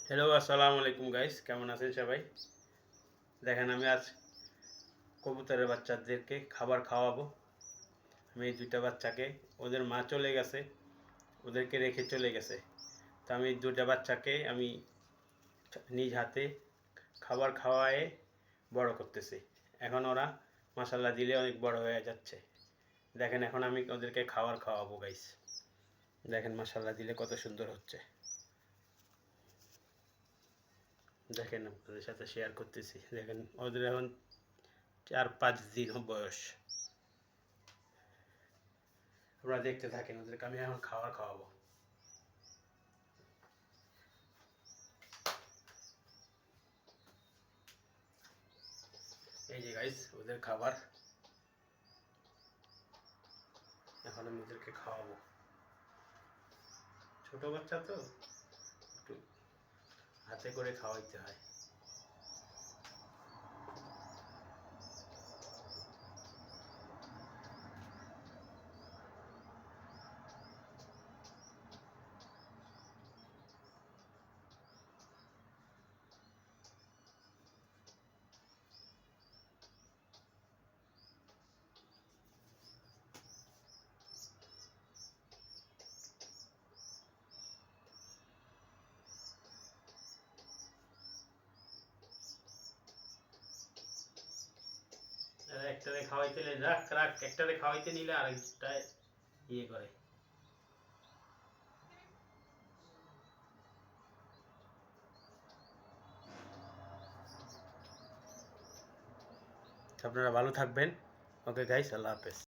Hello, আসসালামু আলাইকুম guys, কেমন আছেন সবাই? দেখেন আমি আজ কবুতরের বাচ্চাদেরকে খাবার খাওয়াবো। আমি এই ২ টা বাচ্চাকে ওদের মা চলে গেছে, ওদেরকে রেখে চলে গেছে। তো আমি ২ টা বাচ্চাকে আমি নিজ হাতে খাবার খাওয়ায়ে বড় করতেছি। এখন ওরা মাশাআল্লাহ দিলে অনেক বড় হয়ে যাচ্ছে। দেখেন এখন আমি ওদেরকে খাবার খাওয়াবো গাইস। দেখেন মাশাআল্লাহ দিলে কত সুন্দর হচ্ছে। দেখেন আপনাদের সাথে শেয়ার করতেছি। দেখেন ওদের এখন ৪-৫ দিন বয়স। আপনারা দেখতে থাকেন, ওদেরকে আমি এখন খাবার খাওয়াবো। এই যে গাইস ওদের খাবার, এখন আমি ওদেরকে খাওয়াবো। ছোট বাচ্চা তো একটু হাতে করে খাওয়াইতে হয়। একটারে খাওয়াইতে রাখ রাখ, একটারে খাওয়াইতে নিলে আরেকটায় ইয়ে করে। আপনারা ভালো থাকবেন। ওকে গাইস, আল্লাহ হাফেজ।